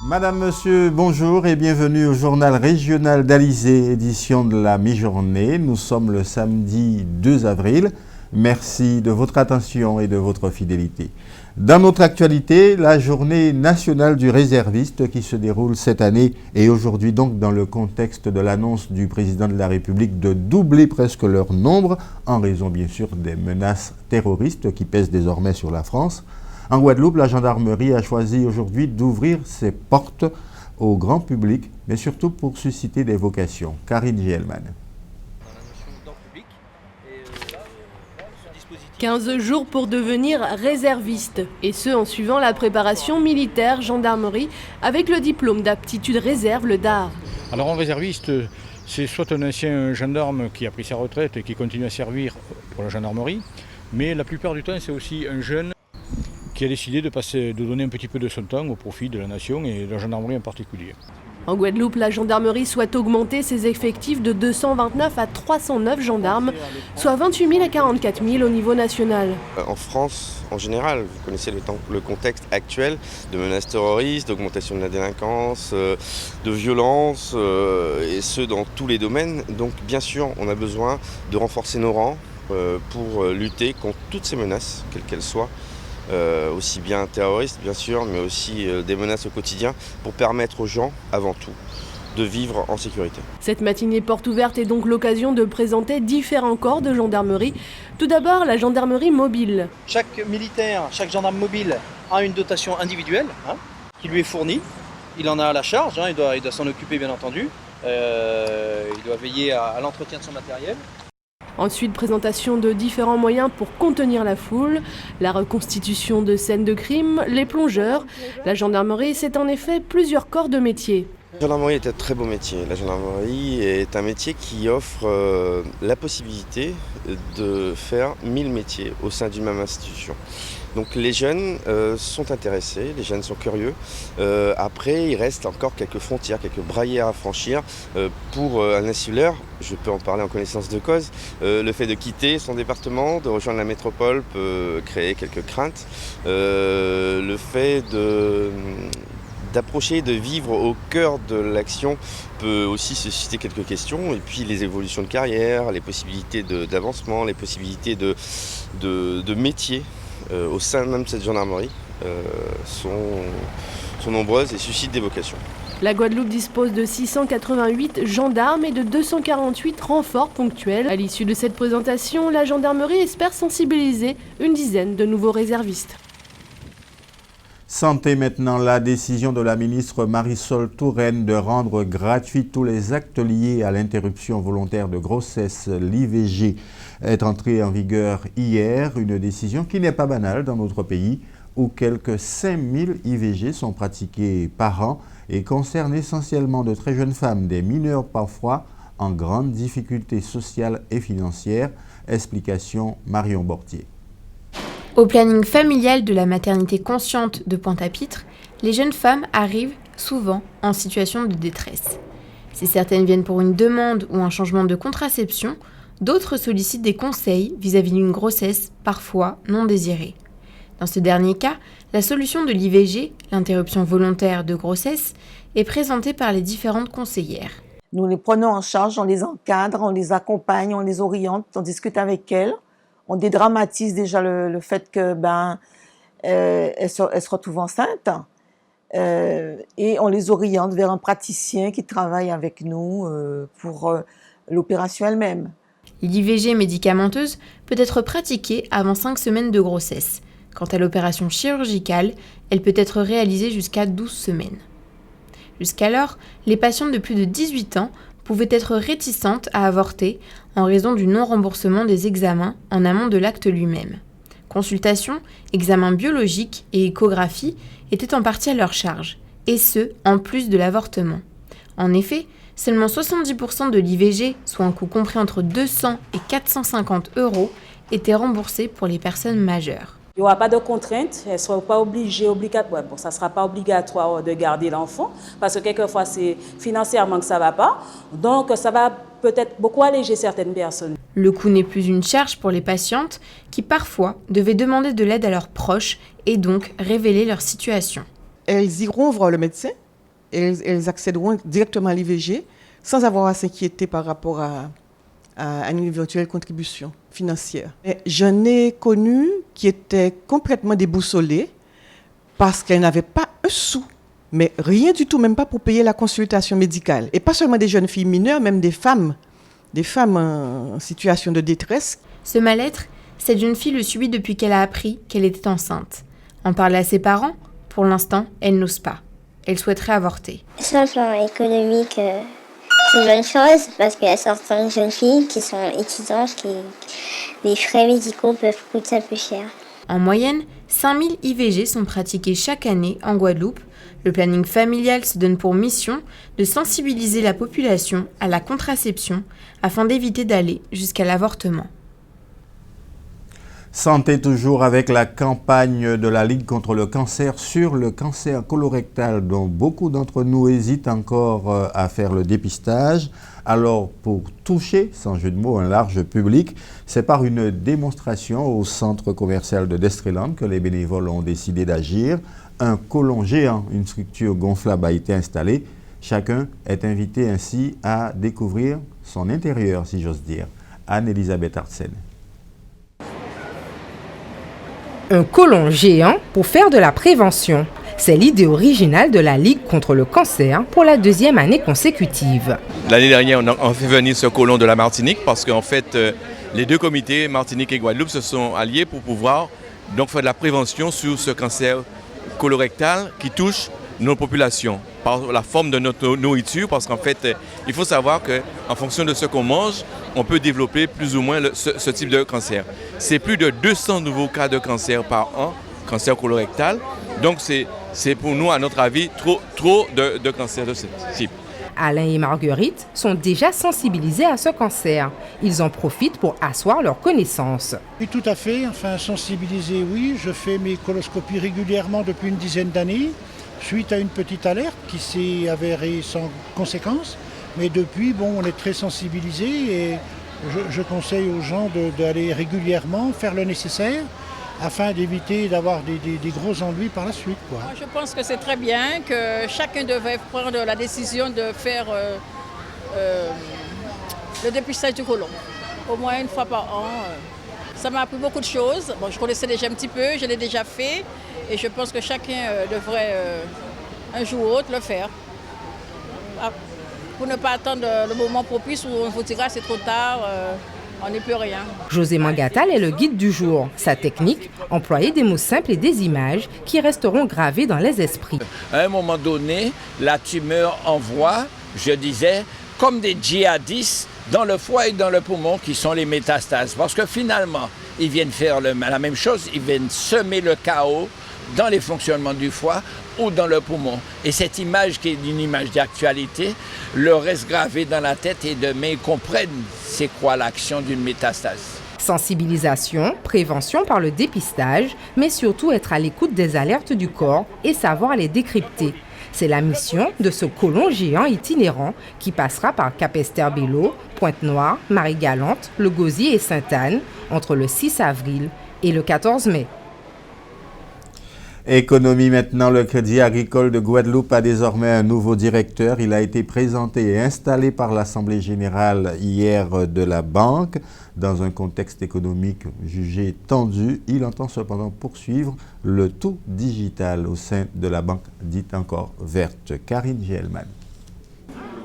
Madame, Monsieur, bonjour et bienvenue au journal régional d'Alizé, édition de la mi-journée. Nous sommes le samedi 2 avril. Merci de votre attention et de votre fidélité. Dans notre actualité, la journée nationale du réserviste qui se déroule cette année et aujourd'hui donc dans le contexte de l'annonce du président de la République de doubler presque leur nombre en raison bien sûr des menaces terroristes qui pèsent désormais sur la France. En Guadeloupe, la gendarmerie a choisi aujourd'hui d'ouvrir ses portes au grand public, mais surtout pour susciter des vocations. Karine Gielman. 15 jours pour devenir réserviste, et ce en suivant la préparation militaire gendarmerie avec le diplôme d'aptitude réserve, le DAR. Alors un réserviste, c'est soit un ancien gendarme qui a pris sa retraite et qui continue à servir pour la gendarmerie, mais la plupart du temps c'est aussi un jeune qui a décidé de donner un petit peu de son temps au profit de la nation et de la gendarmerie en particulier. En Guadeloupe, la gendarmerie souhaite augmenter ses effectifs de 229 à 309 gendarmes, soit 28 000 à 44 000 au niveau national. En France, en général, vous connaissez le contexte actuel de menaces terroristes, d'augmentation de la délinquance, de violence, et ce dans tous les domaines. Donc bien sûr, on a besoin de renforcer nos rangs pour lutter contre toutes ces menaces, quelles qu'elles soient. Aussi bien terroristes bien sûr, mais aussi des menaces au quotidien pour permettre aux gens, avant tout, de vivre en sécurité. Cette matinée porte ouverte est donc l'occasion de présenter différents corps de gendarmerie. Tout d'abord, la gendarmerie mobile. Chaque militaire, chaque gendarme mobile a une dotation individuelle qui lui est fournie. Il en a à la charge, il doit s'en occuper bien entendu. Il doit veiller à l'entretien de son matériel. Ensuite, présentation de différents moyens pour contenir la foule, la reconstitution de scènes de crime, les plongeurs. La gendarmerie, c'est en effet plusieurs corps de métier. La gendarmerie est un très beau métier. La gendarmerie est un métier qui offre la possibilité de faire 1000 métiers au sein d'une même institution. Donc les jeunes sont intéressés, les jeunes sont curieux. Après, il reste encore quelques frontières, quelques barrières à franchir. Pour un insulaire, je peux en parler en connaissance de cause, le fait de quitter son département, de rejoindre la métropole peut créer quelques craintes. Le fait d'approcher, de vivre au cœur de l'action peut aussi susciter quelques questions. Et puis les évolutions de carrière, les possibilités d'avancement, les possibilités de métier au sein même de cette gendarmerie sont nombreuses et suscitent des vocations. La Guadeloupe dispose de 688 gendarmes et de 248 renforts ponctuels. À l'issue de cette présentation, la gendarmerie espère sensibiliser une dizaine de nouveaux réservistes. Santé maintenant, la décision de la ministre Marisol Touraine de rendre gratuits tous les actes liés à l'interruption volontaire de grossesse, l'IVG, est entrée en vigueur hier. Une décision qui n'est pas banale dans notre pays où quelques 5000 IVG sont pratiquées par an et concerne essentiellement de très jeunes femmes, des mineurs parfois en grande difficulté sociale et financière. Explication Marion Bortier. Au planning familial de la maternité consciente de Pointe-à-Pitre, les jeunes femmes arrivent souvent en situation de détresse. Si certaines viennent pour une demande ou un changement de contraception, d'autres sollicitent des conseils vis-à-vis d'une grossesse parfois non désirée. Dans ce dernier cas, la solution de l'IVG, l'interruption volontaire de grossesse, est présentée par les différentes conseillères. Nous les prenons en charge, on les encadre, on les accompagne, on les oriente, on discute avec elles. On dédramatise déjà le fait que elles se retrouvent enceintes et on les oriente vers un praticien qui travaille avec nous pour l'opération elle-même. L'IVG médicamenteuse peut être pratiquée avant 5 semaines de grossesse. Quant à l'opération chirurgicale, elle peut être réalisée jusqu'à 12 semaines. Jusqu'alors, les patientes de plus de 18 ans pouvaient être réticentes à avorter en raison du non-remboursement des examens en amont de l'acte lui-même. Consultation, examens biologiques et échographie étaient en partie à leur charge, et ce, en plus de l'avortement. En effet, seulement 70% de l'IVG, soit un coût compris entre 200 et 450 €, étaient remboursés pour les personnes majeures. Il n'y aura pas de contraintes, elles ne seront pas obligatoires. Bon, ça ne sera pas obligatoire de garder l'enfant, parce que quelquefois c'est financièrement que ça ne va pas. Donc ça va peut-être beaucoup alléger certaines personnes. Le coût n'est plus une charge pour les patientes qui parfois devaient demander de l'aide à leurs proches et donc révéler leur situation. Elles iront voir le médecin elles accéderont directement à l'IVG sans avoir à s'inquiéter par rapport à une éventuelle contribution financière. Et j'en ai connu qui étaient complètement déboussolées parce qu'elles n'avaient pas un sou, mais rien du tout, même pas pour payer la consultation médicale. Et pas seulement des jeunes filles mineures, même des femmes en situation de détresse. Ce mal-être, cette jeune fille le subit depuis qu'elle a appris qu'elle était enceinte. En parler à ses parents, pour l'instant, elle n'ose pas. Elle souhaiterait avorter. Sur le plan économique, c'est une bonne chose parce qu'il y a certaines jeunes filles qui sont étudiantes, les frais médicaux peuvent coûter un peu cher. En moyenne, 5000 IVG sont pratiqués chaque année en Guadeloupe. Le planning familial se donne pour mission de sensibiliser la population à la contraception afin d'éviter d'aller jusqu'à l'avortement. Santé toujours avec la campagne de la Ligue contre le cancer sur le cancer colorectal dont beaucoup d'entre nous hésitent encore à faire le dépistage. Alors pour toucher, sans jeu de mots, un large public, c'est par une démonstration au centre commercial de Destreland que les bénévoles ont décidé d'agir. Un côlon géant, une structure gonflable a été installée. Chacun est invité ainsi à découvrir son intérieur, si j'ose dire. Anne-Elisabeth Artsen. Un côlon géant pour faire de la prévention. C'est l'idée originale de la Ligue contre le cancer pour la 2e année consécutive. L'année dernière, on a fait venir ce côlon de la Martinique parce qu'en fait, les deux comités, Martinique et Guadeloupe, se sont alliés pour pouvoir donc faire de la prévention sur ce cancer colorectal qui touche nos populations par la forme de notre nourriture, parce qu'en fait, il faut savoir qu'en fonction de ce qu'on mange, on peut développer plus ou moins ce type de cancer. C'est plus de 200 nouveaux cas de cancer par an, cancer colorectal. Donc c'est pour nous, à notre avis, trop de cancers de ce type. Alain et Marguerite sont déjà sensibilisés à ce cancer. Ils en profitent pour asseoir leurs connaissances. Oui, tout à fait. Enfin, sensibiliser, oui. Je fais mes coloscopies régulièrement depuis une dizaine d'années, suite à une petite alerte qui s'est avérée sans conséquence. Mais depuis, on est très sensibilisés et je conseille aux gens d'aller régulièrement faire le nécessaire afin d'éviter d'avoir des gros ennuis par la suite, quoi. Je pense que c'est très bien que chacun devait prendre la décision de faire le dépistage du côlon, au moins une fois par an. Ça m'a appris beaucoup de choses. Bon, je connaissais déjà un petit peu, je l'ai déjà fait et je pense que chacun devrait un jour ou autre le faire. Pour ne pas attendre le moment propice où on vous dira c'est trop tard. On n'y peut rien. José Mangatal est le guide du jour. Sa technique, employer des mots simples et des images qui resteront gravées dans les esprits. À un moment donné, la tumeur envoie, je disais, comme des djihadistes dans le foie et dans le poumon qui sont les métastases. Parce que finalement, ils viennent faire la même chose, ils viennent semer le chaos dans les fonctionnements du foie ou dans le poumon. Et cette image qui est une image d'actualité leur reste gravée dans la tête et demain ils comprennent c'est quoi l'action d'une métastase. Sensibilisation, prévention par le dépistage, mais surtout être à l'écoute des alertes du corps et savoir les décrypter. C'est la mission de ce côlon géant itinérant qui passera par Capesterre-Belle-Eau, Pointe-Noire, Marie-Galante, Le Gosier et Sainte-Anne entre le 6 avril et le 14 mai. Économie maintenant, le Crédit agricole de Guadeloupe a désormais un nouveau directeur. Il a été présenté et installé par l'Assemblée générale hier de la banque. Dans un contexte économique jugé tendu, il entend cependant poursuivre le tout digital au sein de la banque dite encore verte. Karine Gelman.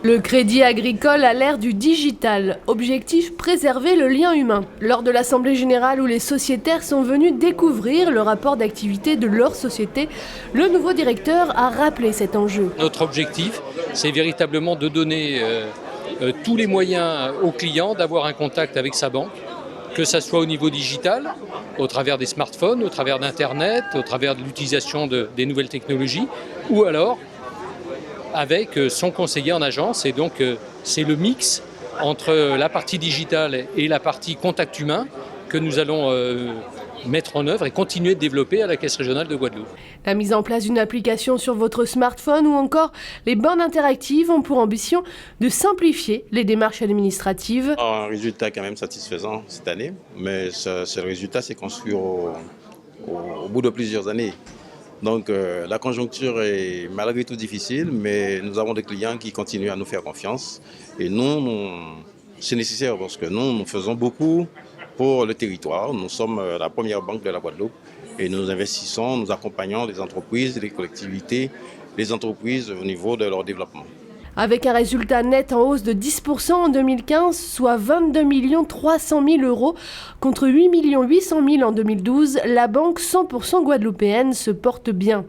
Le Crédit agricole à l'ère du digital. Objectif, préserver le lien humain. Lors de l'Assemblée générale où les sociétaires sont venus découvrir le rapport d'activité de leur société, le nouveau directeur a rappelé cet enjeu. Notre objectif, c'est véritablement de donner tous les moyens aux clients d'avoir un contact avec sa banque, que ce soit au niveau digital, au travers des smartphones, au travers d'Internet, au travers de l'utilisation des nouvelles technologies, ou alors avec son conseiller en agence. Et donc c'est le mix entre la partie digitale et la partie contact humain que nous allons mettre en œuvre et continuer de développer à la Caisse régionale de Guadeloupe. La mise en place d'une application sur votre smartphone ou encore les bornes interactives ont pour ambition de simplifier les démarches administratives. Un résultat quand même satisfaisant cette année, mais ce résultat s'est construit au bout de plusieurs années. Donc la conjoncture est malgré tout difficile, mais nous avons des clients qui continuent à nous faire confiance. Et c'est nécessaire parce que nous faisons beaucoup pour le territoire. Nous sommes la première banque de la Guadeloupe et nous investissons, nous accompagnons les entreprises, les collectivités, les entreprises au niveau de leur développement. Avec un résultat net en hausse de 10% en 2015, soit 22 300 000 euros, contre 8 800 000 en 2012, la banque 100% guadeloupéenne se porte bien.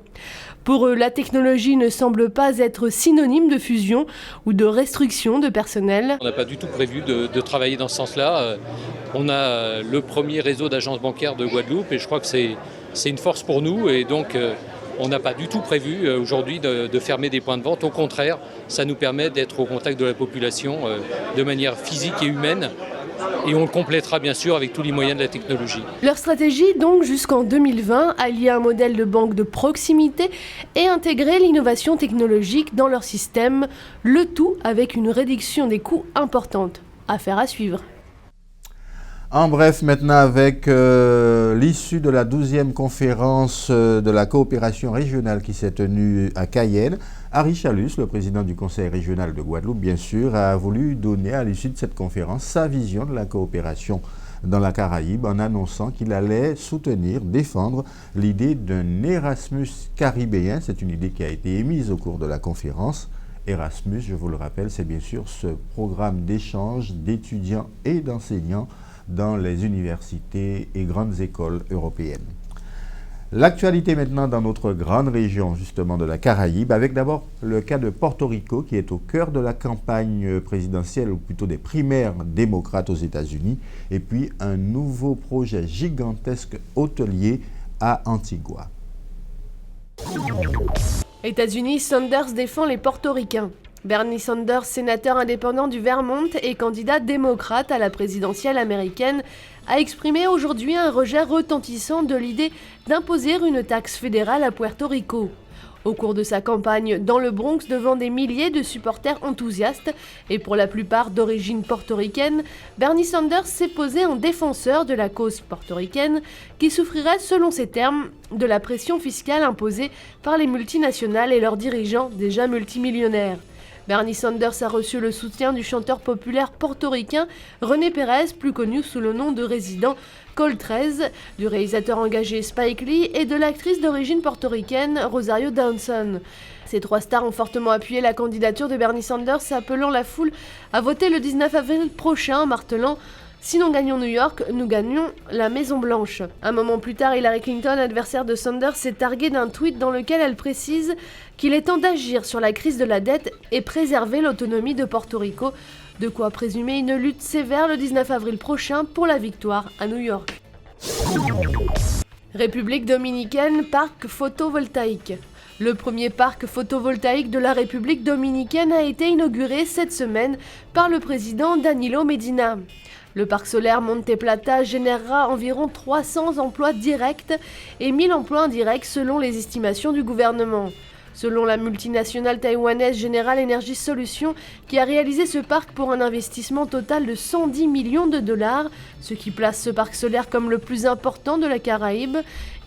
Pour eux, la technologie ne semble pas être synonyme de fusion ou de restriction de personnel. On n'a pas du tout prévu de travailler dans ce sens-là. On a le premier réseau d'agences bancaires de Guadeloupe et je crois que c'est une force pour nous. Et donc, on n'a pas du tout prévu aujourd'hui de fermer des points de vente. Au contraire, ça nous permet d'être au contact de la population de manière physique et humaine. Et on le complétera bien sûr avec tous les moyens de la technologie. Leur stratégie, donc, jusqu'en 2020, allier un modèle de banque de proximité et intégrer l'innovation technologique dans leur système, le tout avec une réduction des coûts importante. Affaire à suivre. En bref, maintenant avec l'issue de la 12e conférence de la coopération régionale qui s'est tenue à Cayenne, Harry Chalus, le président du conseil régional de Guadeloupe, bien sûr, a voulu donner à l'issue de cette conférence sa vision de la coopération dans la Caraïbe en annonçant qu'il allait soutenir, défendre l'idée d'un Erasmus caribéen. C'est une idée qui a été émise au cours de la conférence. Erasmus, je vous le rappelle, c'est bien sûr ce programme d'échange d'étudiants et d'enseignants dans les universités et grandes écoles européennes. L'actualité maintenant dans notre grande région justement de la Caraïbe, avec d'abord le cas de Porto Rico qui est au cœur de la campagne présidentielle, ou plutôt des primaires démocrates aux États-Unis, et puis un nouveau projet gigantesque hôtelier à Antigua. États-Unis, Sanders défend les Portoricains. Bernie Sanders, sénateur indépendant du Vermont et candidat démocrate à la présidentielle américaine, a exprimé aujourd'hui un rejet retentissant de l'idée d'imposer une taxe fédérale à Puerto Rico. Au cours de sa campagne dans le Bronx devant des milliers de supporters enthousiastes et pour la plupart d'origine portoricaine, Bernie Sanders s'est posé en défenseur de la cause portoricaine qui souffrirait, selon ses termes, de la pression fiscale imposée par les multinationales et leurs dirigeants déjà multimillionnaires. Bernie Sanders a reçu le soutien du chanteur populaire portoricain René Pérez, plus connu sous le nom de résident Cole 13, du réalisateur engagé Spike Lee et de l'actrice d'origine portoricaine Rosario Dawson. Ces trois stars ont fortement appuyé la candidature de Bernie Sanders, appelant la foule à voter le 19 avril prochain, martelant « Si nous gagnons New York, nous gagnons la Maison-Blanche ». Un moment plus tard, Hillary Clinton, adversaire de Sanders, s'est targuée d'un tweet dans lequel elle précise qu'il est temps d'agir sur la crise de la dette et préserver l'autonomie de Porto Rico, de quoi présumer une lutte sévère le 19 avril prochain pour la victoire à New York. République dominicaine, parc photovoltaïque. Le premier parc photovoltaïque de la République dominicaine a été inauguré cette semaine par le président Danilo Medina. Le parc solaire Monte Plata générera environ 300 emplois directs et 1000 emplois indirects selon les estimations du gouvernement. Selon la multinationale taïwanaise General Energy Solutions, qui a réalisé ce parc pour un investissement total de 110 millions de dollars, ce qui place ce parc solaire comme le plus important de la Caraïbe,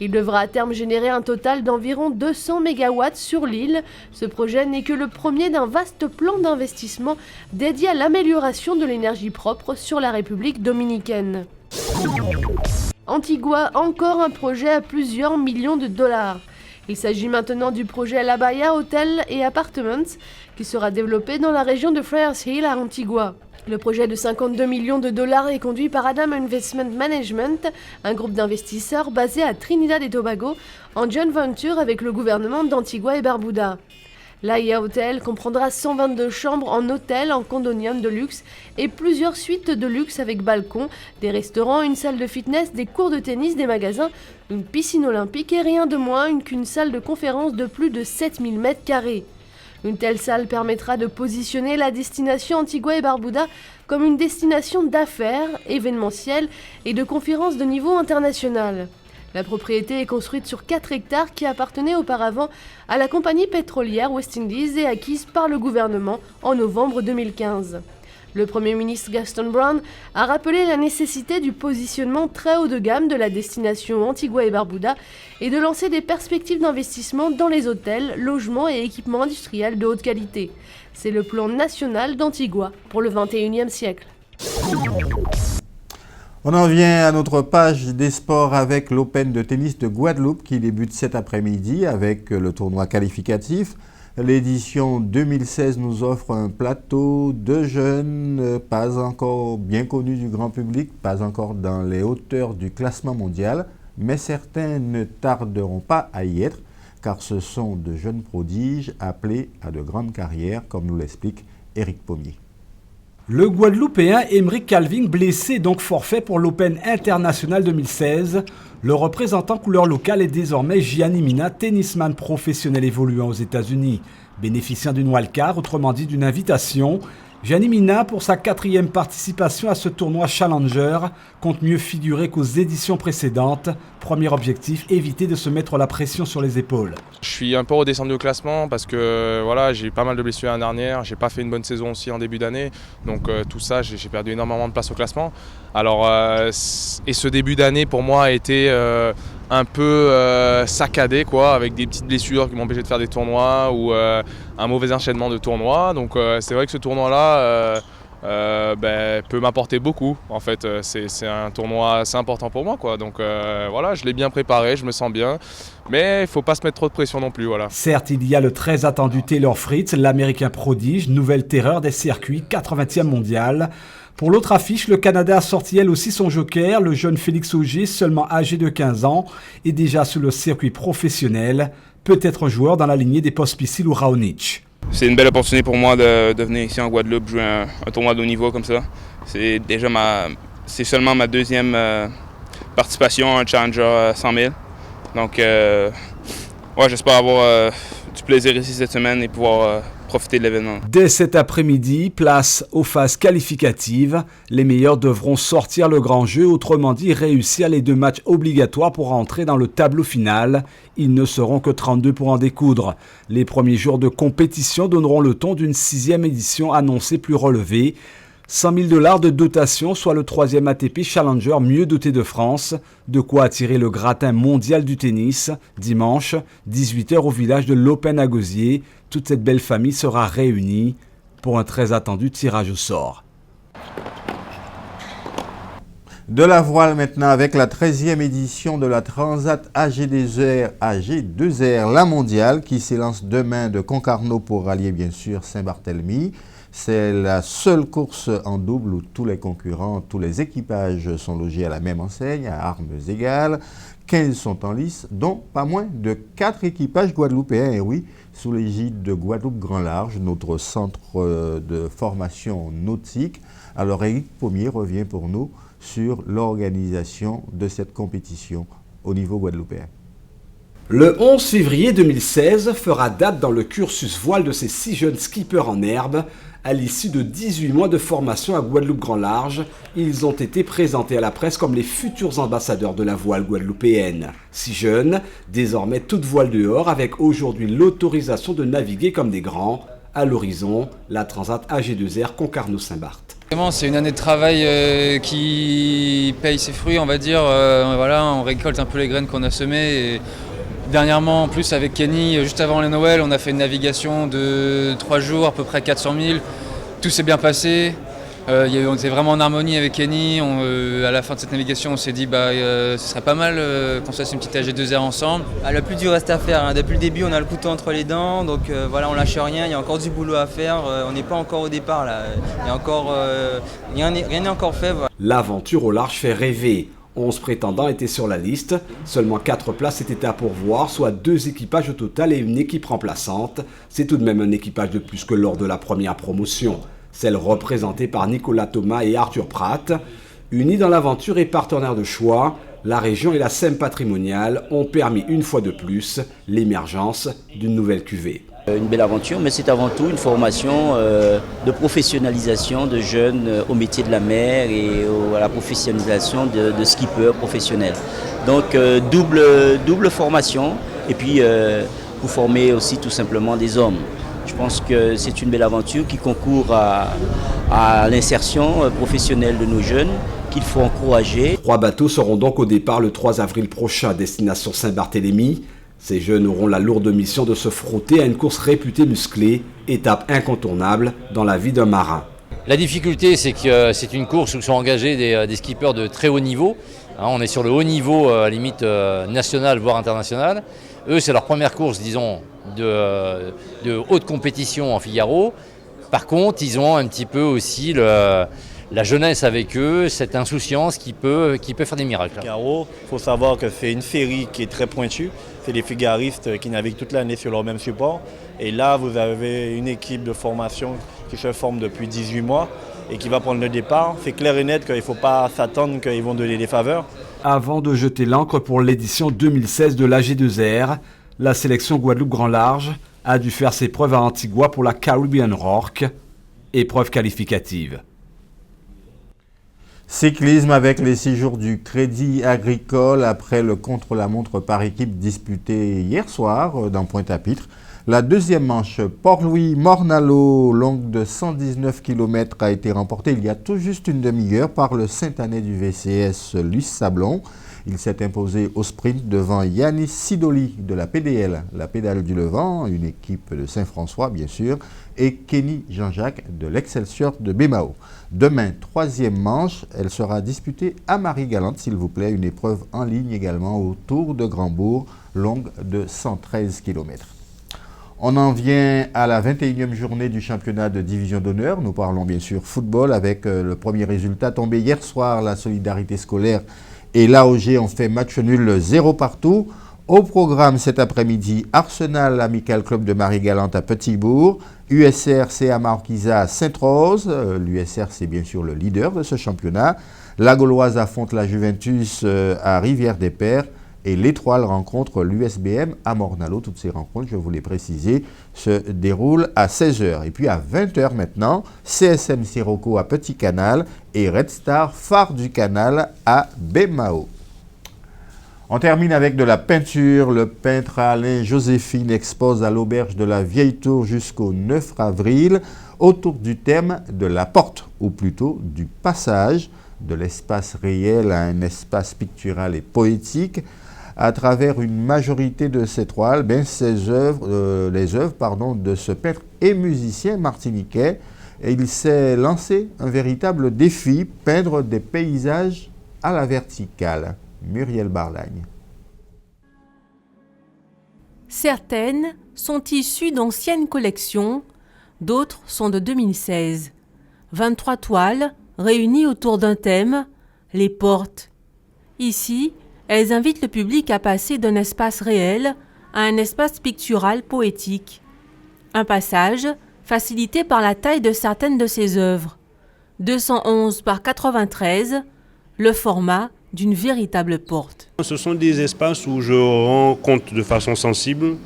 il devra à terme générer un total d'environ 200 MW sur l'île. Ce projet n'est que le premier d'un vaste plan d'investissement dédié à l'amélioration de l'énergie propre sur la République dominicaine. Antigua, encore un projet à plusieurs millions de dollars. Il s'agit maintenant du projet La Bahia Hotel et Apartments qui sera développé dans la région de Friars Hill à Antigua. Le projet de 52 millions de dollars est conduit par Adam Investment Management, un groupe d'investisseurs basé à Trinidad et Tobago, en joint venture avec le gouvernement d'Antigua et Barbuda. L'AIA Hotel comprendra 122 chambres en hôtel, en condominium de luxe et plusieurs suites de luxe avec balcon, des restaurants, une salle de fitness, des cours de tennis, des magasins, une piscine olympique et rien de moins qu'une salle de conférence de plus de 7000 m². Une telle salle permettra de positionner la destination Antigua et Barbuda comme une destination d'affaires, événementielle et de conférences de niveau international. La propriété est construite sur 4 hectares qui appartenaient auparavant à la compagnie pétrolière West Indies et acquise par le gouvernement en novembre 2015. Le Premier ministre Gaston Brown a rappelé la nécessité du positionnement très haut de gamme de la destination Antigua et Barbuda et de lancer des perspectives d'investissement dans les hôtels, logements et équipements industriels de haute qualité. C'est le plan national d'Antigua pour le XXIe siècle. On en vient à notre page des sports avec l'Open de tennis de Guadeloupe qui débute cet après-midi avec le tournoi qualificatif. L'édition 2016 nous offre un plateau de jeunes pas encore bien connus du grand public, pas encore dans les hauteurs du classement mondial, mais certains ne tarderont pas à y être car ce sont de jeunes prodiges appelés à de grandes carrières, comme nous l'explique Éric Pommier. Le Guadeloupéen Émeric Calvin, blessé donc forfait pour l'Open International 2016. Le représentant couleur locale est désormais Gianni Mina, tennisman professionnel évoluant aux États-Unis. Bénéficiant d'une wildcard, autrement dit d'une invitation, Gianni Mina, pour sa 4e participation à ce tournoi Challenger, compte mieux figurer qu'aux éditions précédentes. Premier objectif, éviter de se mettre la pression sur les épaules. Je suis un peu redescendu au classement parce que voilà, j'ai eu pas mal de blessures l'année dernière, j'ai pas fait une bonne saison aussi en début d'année, donc tout ça, j'ai perdu énormément de place au classement. Alors, et ce début d'année pour moi a été un peu saccadé quoi, avec des petites blessures qui m'empêchaient de faire des tournois ou un mauvais enchaînement de tournois. Donc c'est vrai que ce tournoi-là peut m'apporter beaucoup. En fait, c'est un tournoi assez important pour moi, quoi. Donc voilà, je l'ai bien préparé, je me sens bien, mais il ne faut pas se mettre trop de pression non plus. Voilà. Certes, il y a le très attendu Taylor Fritz, l'Américain prodige, nouvelle terreur des circuits, 80e mondial. Pour l'autre affiche, le Canada a sorti elle aussi son joker, le jeune Félix Auger, seulement âgé de 15 ans, et déjà sur le circuit professionnel, peut-être joueur dans la lignée des Pospisil ou Raonic. C'est une belle opportunité pour moi de venir ici en Guadeloupe jouer un tournoi de haut niveau comme ça. C'est seulement ma 2e participation à un Challenger 100 000. Donc j'espère avoir du plaisir ici cette semaine et pouvoir profiter de l'événement. Dès cet après-midi, place aux phases qualificatives. Les meilleurs devront sortir le grand jeu, autrement dit réussir les 2 matchs obligatoires pour entrer dans le tableau final. Ils ne seront que 32 pour en découdre. Les premiers jours de compétition donneront le ton d'une 6e édition annoncée plus relevée. 100 000 $ de dotation, soit le 3e ATP Challenger mieux doté de France. De quoi attirer le gratin mondial du tennis. Dimanche, 18h au village de l'Open à Gosier. Toute cette belle famille sera réunie pour un très attendu tirage au sort. De la voile maintenant avec la 13e édition de la Transat AG2R, la mondiale, qui s'élance demain de Concarneau pour rallier bien sûr Saint-Barthélemy. C'est la seule course en double où tous les concurrents, tous les équipages sont logés à la même enseigne, à armes égales. 15 sont en lice, dont pas moins de 4 équipages guadeloupéens, et oui, sous l'égide de Guadeloupe Grand Large, notre centre de formation nautique. Alors Éric Pommier revient pour nous sur l'organisation de cette compétition au niveau guadeloupéen. Le 11 février 2016 fera date dans le cursus voile de ces 6 jeunes skippers en herbe. À l'issue de 18 mois de formation à Guadeloupe Grand Large, ils ont été présentés à la presse comme les futurs ambassadeurs de la voile guadeloupéenne. 6 jeunes, désormais toutes voiles dehors, avec aujourd'hui l'autorisation de naviguer comme des grands. À l'horizon, la Transat AG2R Concarneau-Saint-Barth. C'est une année de travail qui paye ses fruits, on va dire. On récolte un peu les graines qu'on a semées. Et dernièrement, en plus avec Kenny, juste avant les Noël, on a fait une navigation de 3 jours, à peu près 400 000. Tout s'est bien passé. On était vraiment en harmonie avec Kenny. À la fin de cette navigation, on s'est dit ce serait pas mal qu'on se fasse une petite AG2R ensemble. Le plus dur reste à faire. Depuis le début, on a le couteau entre les dents. Donc on lâche rien. Il y a encore du boulot à faire. On n'est pas encore au départ. Là. Rien n'est encore fait. Voilà. L'aventure au large fait rêver. 11 prétendants étaient sur la liste, seulement 4 places étaient à pourvoir, soit 2 équipages au total et une équipe remplaçante. C'est tout de même un équipage de plus que lors de la première promotion, celle représentée par Nicolas Thomas et Arthur Pratt. Unis dans l'aventure et partenaires de choix, la région et la SEM patrimoniale ont permis une fois de plus l'émergence d'une nouvelle cuvée. Une belle aventure, mais c'est avant tout une formation de professionnalisation de jeunes au métier de la mer et à la professionnalisation de skippers professionnels. Donc double formation et puis pour former aussi tout simplement des hommes. Je pense que c'est une belle aventure qui concourt à l'insertion professionnelle de nos jeunes, qu'il faut encourager. 3 bateaux seront donc au départ le 3 avril prochain, destination Saint-Barthélemy. Ces jeunes auront la lourde mission de se frotter à une course réputée musclée, étape incontournable dans la vie d'un marin. La difficulté, c'est que c'est une course où sont engagés des skippers de très haut niveau. On est sur le haut niveau, à la limite national, voire international. Eux, c'est leur première course, disons, de haute compétition en Figaro. Par contre, ils ont un petit peu aussi la jeunesse avec eux, cette insouciance qui peut faire des miracles. Figaro, il faut savoir que c'est une série qui est très pointue. C'est des figaristes qui naviguent toute l'année sur leur même support. Et là, vous avez une équipe de formation qui se forme depuis 18 mois et qui va prendre le départ. C'est clair et net qu'il ne faut pas s'attendre qu'ils vont donner des faveurs. Avant de jeter l'ancre pour l'édition 2016 de l'AG2R, la sélection Guadeloupe Grand Large a dû faire ses preuves à Antigua pour la Caribbean Rock, épreuve qualificative. Cyclisme avec les 6 jours du Crédit Agricole après le contre-la-montre par équipe disputé hier soir dans Pointe-à-Pitre. La deuxième manche, Port-Louis-Mornalo, longue de 119 km, a été remportée il y a tout juste une demi-heure par le Saint-Annais du VCS Luis Sablon. Il s'est imposé au sprint devant Yanis Sidoli de la PDL, la Pédale du Levant, une équipe de Saint-François bien sûr, et Kenny Jean-Jacques de l'Excelsior de Bémao. Demain, troisième manche, elle sera disputée à Marie-Galante, s'il vous plaît, une épreuve en ligne également au Tour de Grandbourg, longue de 113 km. On en vient à la 21e journée du championnat de division d'honneur. Nous parlons bien sûr football avec le premier résultat tombé hier soir, la Solidarité scolaire et l'AOG ont fait match nul 0 partout. Au programme cet après-midi, Arsenal Amical Club de Marie-Galante à Petit-Bourg, USR CA Marquisa à Sainte-Rose. L'USR, c'est bien sûr le leader de ce championnat. La Gauloise affronte la Juventus à Rivière-des-Pères. Et l'Étoile rencontre l'USBM à Mornalo. Toutes ces rencontres, je vous l'ai précisé, se déroulent à 16h. Et puis à 20h maintenant, CSM Sirocco à Petit Canal et Red Star Phare du Canal à Bémao. On termine avec de la peinture. Le peintre Alain Joséphine expose à l'auberge de la Vieille Tour jusqu'au 9 avril autour du thème de la porte, ou plutôt du passage de l'espace réel à un espace pictural et poétique. À travers une majorité de ses toiles, les œuvres de ce peintre et musicien martiniquais, et il s'est lancé un véritable défi, peindre des paysages à la verticale. Muriel Barlagne. Certaines sont issues d'anciennes collections, d'autres sont de 2016. 23 toiles réunies autour d'un thème, les portes. Ici, elles invitent le public à passer d'un espace réel à un espace pictural poétique. Un passage facilité par la taille de certaines de ses œuvres. 211 par 93, le format d'une véritable porte. Ce sont des espaces où je rends compte de façon sensible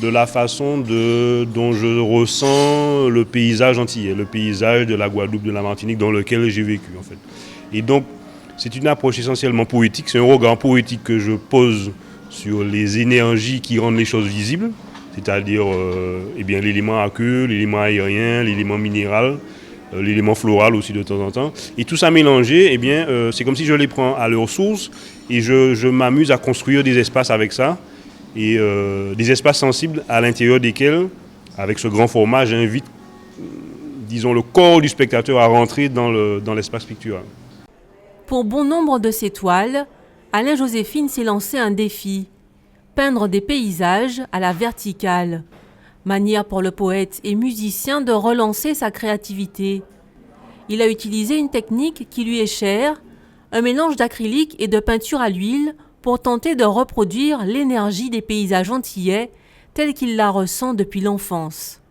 de la façon dont je ressens le paysage antillais, le paysage de la Guadeloupe, de la Martinique dans lequel j'ai vécu en fait. Et donc, c'est une approche essentiellement poétique, c'est un regard poétique que je pose sur les énergies qui rendent les choses visibles, c'est-à-dire l'élément aqueux, l'élément aérien, l'élément minéral, l'élément floral aussi de temps en temps. Et tout ça mélangé, c'est comme si je les prends à leur source et je m'amuse à construire des espaces avec ça, et des espaces sensibles à l'intérieur desquels, avec ce grand format, j'invite, disons, le corps du spectateur à rentrer dans l'espace pictural. Pour bon nombre de ses toiles, Alain Joséphine s'est lancé un défi, peindre des paysages à la verticale. Manière pour le poète et musicien de relancer sa créativité. Il a utilisé une technique qui lui est chère, un mélange d'acrylique et de peinture à l'huile pour tenter de reproduire l'énergie des paysages antillais tels qu'il la ressent depuis l'enfance.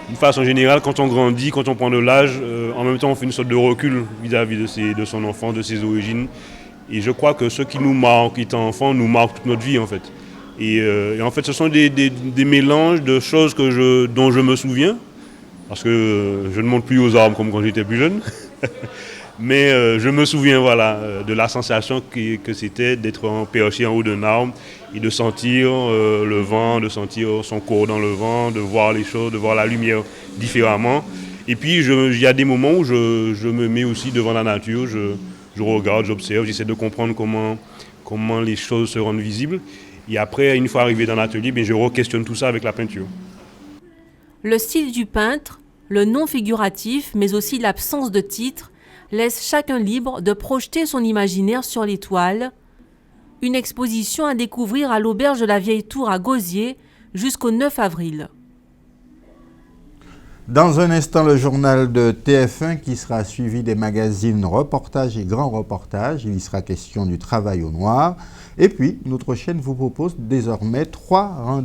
D'une façon générale, quand on grandit, quand on prend de l'âge, en même temps on fait une sorte de recul vis-à-vis de son enfant, de ses origines. Et je crois que ce qui nous marque étant enfant nous marque toute notre vie en fait. Et en fait ce sont des mélanges de choses dont je me souviens, parce que je ne monte plus aux arbres comme quand j'étais plus jeune. Mais je me souviens de la sensation que c'était d'être perché en haut d'un arbre et de sentir le vent, de sentir son corps dans le vent, de voir les choses, de voir la lumière différemment. Et puis il y a des moments où je me mets aussi devant la nature, je regarde, j'observe, j'essaie de comprendre comment les choses se rendent visibles. Et après, une fois arrivé dans l'atelier, je re-questionne tout ça avec la peinture. Le style du peintre, le non figuratif, mais aussi l'absence de titre, laisse chacun libre de projeter son imaginaire sur les toiles. Une exposition à découvrir à l'auberge de la Vieille Tour à Gosier jusqu'au 9 avril. Dans un instant, le journal de TF1 qui sera suivi des magazines Reportages et Grands Reportages. Il y sera question du travail au noir. Et puis, notre chaîne vous propose désormais 3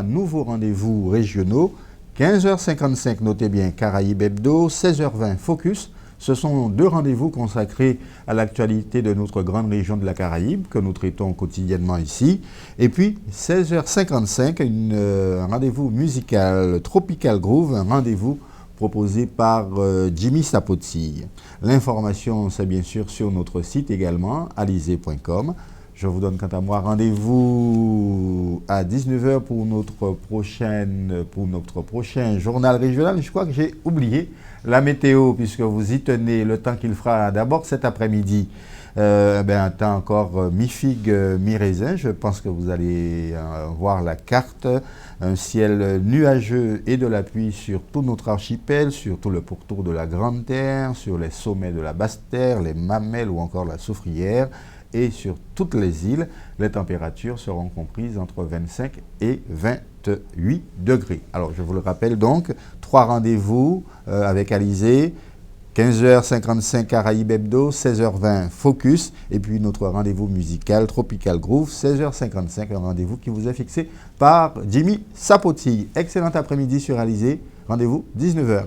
nouveaux rendez-vous régionaux. 15h55, notez bien, Caraïbes Hebdo, 16h20, Focus. Ce sont 2 rendez-vous consacrés à l'actualité de notre grande région de la Caraïbe que nous traitons quotidiennement ici. Et puis, 16h55, un rendez-vous musical Tropical Groove, un rendez-vous proposé par Jimmy Sapoti. L'information, c'est bien sûr sur notre site également, alizé.com. Je vous donne quant à moi rendez-vous à 19h pour notre prochain journal régional. Je crois que j'ai oublié la météo puisque vous y tenez le temps qu'il fera d'abord cet après-midi. Un temps encore mi-figue, mi-raisin. Je pense que vous allez voir la carte. Un ciel nuageux et de la pluie sur tout notre archipel, sur tout le pourtour de la Grande Terre, sur les sommets de la Basse Terre, les Mamelles ou encore la Soufrière. Et sur toutes les îles, les températures seront comprises entre 25 et 28 degrés. Alors, je vous le rappelle donc, 3 rendez-vous avec Alizé, 15h55 Caraïbes Hebdo, 16h20 Focus, et puis notre rendez-vous musical Tropical Groove, 16h55, un rendez-vous qui vous est fixé par Jimmy Sapoti. Excellent après-midi sur Alizé, rendez-vous 19h.